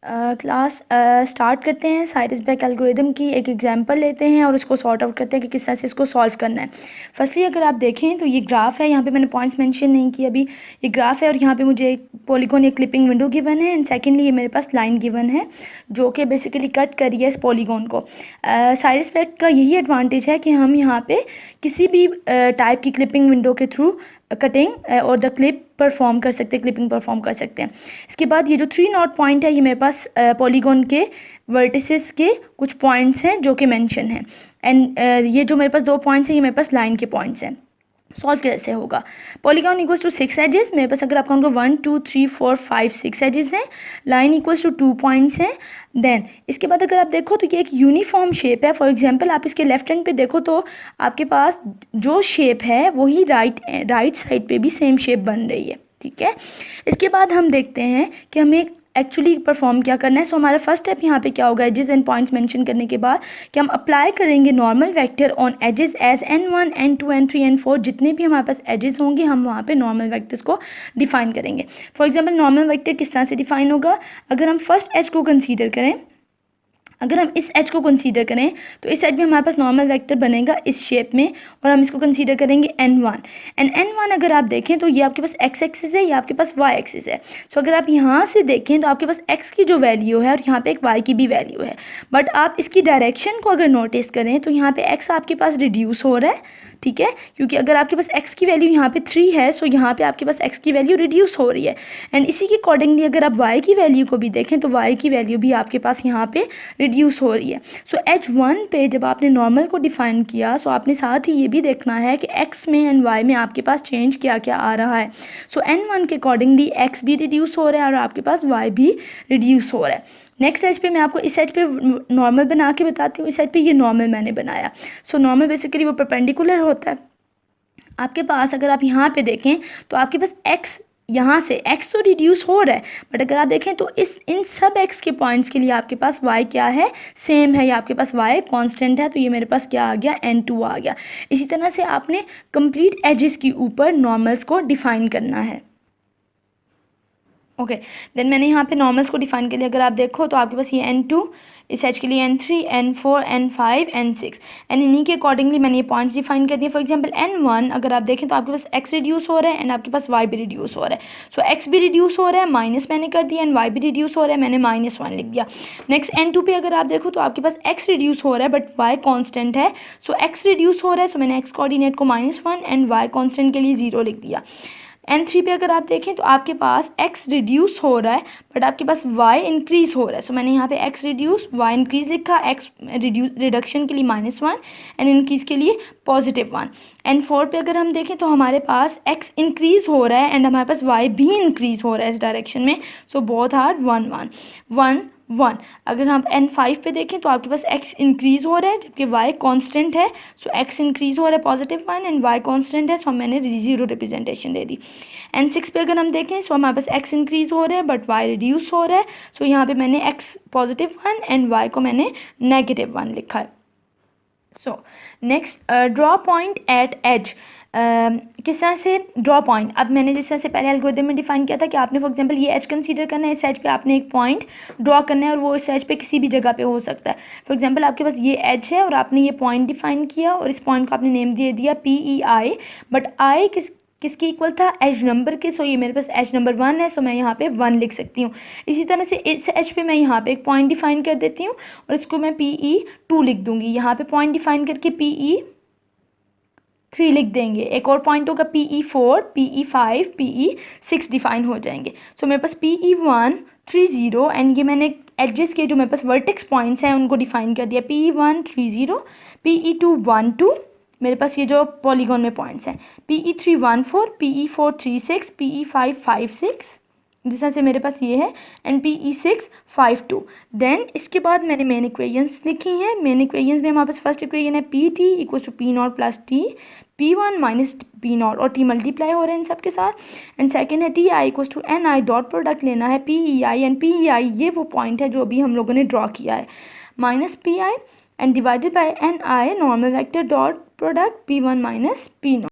Class start करते हैं। Cyrus-bake algorithm की एक एग्जांपल लेते हैं और उसको सॉर्ट आउट करते हैं कि किस तरह से इसको सॉल्व करना है। फर्स्टली अगर आप देखें तो ये ग्राफ है, यहाँ पे मैंने पॉइंट्स मेंशन नहीं किए अभी। ये ग्राफ है और यहाँ पे मुझे एक पॉलीगॉन या क्लिपिंग विंडो गिवन है एंड सेकेंडली ये मेरे पास लाइन गिवन है जो कि बेसिकली कट करी है इस पॉलीगॉन को। साइरस-बेक का यही एडवांटेज है कि हम यहाँ पे किसी भी टाइप की क्लिपिंग विंडो के थ्रू कटिंग और द क्लिप परफॉर्म कर सकते हैं, क्लिपिंग परफॉर्म कर सकते हैं। इसके बाद ये जो 3 नॉट पॉइंट है ये मेरे पास पॉलीगॉन के वर्टिसेस के कुछ पॉइंट्स हैं जो कि मेंशन हैं एंड ये जो मेरे पास 2 पॉइंट्स हैं ये मेरे पास लाइन के पॉइंट्स हैं। सॉल्व कैसे होगा? पॉलीगॉन इक्वल्स टू 6 एजेस, मेरे पास अगर आप काउंट करो 1 2 3 4 5 6 एजेस हैं। लाइन इक्वल्स टू 2 पॉइंट्स हैं। देन इसके बाद अगर आप देखो तो ये एक यूनिफॉर्म शेप है। फॉर एग्जांपल आप इसके लेफ्ट हैंड पे देखो तो आपके पास जो शेप है वही राइट साइड पे भी सेम शेप बन रही है, ठीक है। इसके बाद हम देखते हैं कि हमें एक्चुअली परफॉर्म क्या करना है। सो हमारा फर्स्ट स्टेप यहाँ पे क्या होगा, एजेस एंड पॉइंट्स मेंशन करने के बाद कि हम अप्लाई करेंगे normal vector on edges edge n1 n2 n3 n4। जितने भी हमारे पास एजेस होंगे हम वहाँ पे नॉर्मल वेक्टर्स को डिफाइन करेंगे। फॉर एग्जांपल नॉर्मल वेक्टर किस तरह से डिफाइन होगा, अगर हम फर्स्ट एज को कंसीडर करें, अगर हम इस एज को कंसीडर करें तो इस एज में हमारे पास नॉर्मल वेक्टर बनेगा इस शेप में और हम इसको कंसीडर करेंगे n1 एंड n1 अगर आप देखें तो ये आपके पास x एक्सिस है, ये आपके पास y एक्सिस है। सो अगर आप यहाँ से देखें तो आपके पास x की जो वैल्यू है और यहाँ पे एक y की भी वैल्यू है, बट आप इसकी डायरेक्शन को अगर नोटिस करें तो यहाँ पे x आपके पास रिड्यूस हो रहा है, ठीक है, क्योंकि अगर आपके पास x की वैल्यू यहाँ पे 3 है सो यहाँ पे आपके पास x की वैल्यू रिड्यूस हो रही है एंड इसी के अकॉर्डिंगली अगर आप y की वैल्यू को भी देखें तो y की वैल्यू भी आपके पास यहाँ पे रिड्यूस हो रही है। सो h1 पे जब आपने नॉर्मल को डिफाइन किया सो आपने साथ ही ये भी देखना है कि x में एंड y में आपके पास चेंज क्या क्या आ रहा है। सो n1 के अकॉर्डिंगली x भी रिड्यूस हो रहा है और आपके पास y भी रिड्यूस हो रहा है। नेक्स्ट एज पे मैं आपको इस एज पे नॉर्मल बना के बताती हूँ, इस एज पे ये नॉर्मल मैंने बनाया। सो नॉर्मल बेसिकली वो परपेंडिकुलर होता है आपके पास। अगर आप यहाँ पे देखें तो आपके पास x यहाँ से x तो रिड्यूस हो रहा है, बट अगर आप देखें तो इन सब x के पॉइंट्स के लिए आपके पास y क्या है, सेम है, या आपके पास y कांस्टेंट है, तो ये मेरे पास क्या आ गया, n2 आ गया। इसी तरह से आपने कंप्लीट एजेस के ऊपर नॉर्मल्स को डिफाइन करना है। ओके देन मैंने यहाँ पे नॉर्मल्स को डिफाइन के लिए अगर आप देखो तो आपके पास ये n2, इस एच के लिए n3 n4 n5 n6 and इन्हीं के अकॉर्डिंगली मैंने ये पॉइंट्स डिफाइन कर दिए। फॉर एग्जांपल n1 अगर आप देखें तो आपके पास x रिड्यूस हो रहा है एंड आपके पास y भी रिड्यूस हो रहा है। सो x भी रिड्यूस हो रहा है, माइनस मैंने कर दिया एंड y भी रिड्यूस हो रहा है, मैंने -1 लिख दिया। नेक्स्ट n2 पे अगर आप देखो तो आपके पास x रिड्यूस हो रहा है बट y कॉन्स्टेंट है, सो x रिड्यूस हो रहा है, सो मैंने x कोऑर्डिनेट को -1 एंड y कॉन्स्टेंट के लिए 0 लिख दिया। n3 पे अगर आप देखें तो आपके पास x रिड्यूस हो रहा है बट आपके पास y इंक्रीज हो रहा है, सो मैंने यहाँ पे x रिड्यूस y इंक्रीज लिखा, x रिडक्शन के लिए -1 एंड इंक्रीज के लिए +1। n4 पे अगर हम देखें तो हमारे पास x इंक्रीज हो रहा है एंड हमारे पास y भी इंक्रीज हो रहा है इस डायरेक्शन में, सो बोथ आर 1 1 1 1। अगर हम n5 पे देखें तो आपके पास x इंक्रीज हो रहा है जबकि y कांस्टेंट है, सो x इंक्रीज हो रहा है +1 एंड y कांस्टेंट है, सो मैंने 0 रिप्रेजेंटेशन दे दी। n6 पे अगर हम देखें सो हमारे पास x इंक्रीज हो रहा है बट y रिड्यूस हो रहा है, सो यहाँ पे मैंने x +1 एंड y को मैंने -1 लिखा है। So next draw point at edge. किस तरह से ड्रॉ पॉइंट, अब मैंने जिस तरह से पहले एल्गोरिथम में डिफाइन किया था कि आपने फॉर एग्जांपल ये एज कंसीडर करना है, इस एज पे आपने एक पॉइंट ड्रॉ करना है और वो इस एज पे किसी भी जगह पे हो सकता है। फॉर एग्जांपल आपके पास ये एज है और आपने ये पॉइंट डिफाइन किया और इस पॉइंट को आपने नेम दे दिया PEI, बट I किसके इक्वल था, एज नंबर के। सो ये मेरे पास एज नंबर 1 है, सो मैं यहाँ पे 1 लिख सकती हूँ। इसी तरह से इस एज पे मैं यहाँ पे एक पॉइंट डिफाइन कर देती हूँ और इसको मैं PE2 लिख दूंगी। यहाँ पे पॉइंट डिफाइन करके PE3 लिख देंगे, एक और पॉइंट होगा PE4 PE5 PE6 डिफाइन हो जाएंगे। सो मेरे पास PE1 30 एंड ये मैंने एडजेस के जो मेरे पास वर्टेक्स पॉइंट्स हैं उनको डिफाइन कर दिया, PE1 30 PE2 12, मेरे पास ये जो पॉलीगॉन में पॉइंट्स हैं, PE3 14 PE4 36 PE5 56, जिस तरह से मेरे पास ये है, एंड PE6 52। देन इसके बाद मैंने मेन इक्वेशंस लिखी हैं। मेन इक्वेशंस में हमारे पास फर्स्ट इक्वेशन है PT = P0 + T, P1 - P0 और T मल्टीप्लाई हो रहे हैं इन सब के साथ, एंड सेकेंड है TI = NI, डॉट प्रोडक्ट लेना है PEI एंड PEI ये वो पॉइंट है जो अभी हम लोगों ने ड्रॉ किया है, -PI and divided by NI normal vector dot product P1 - P0।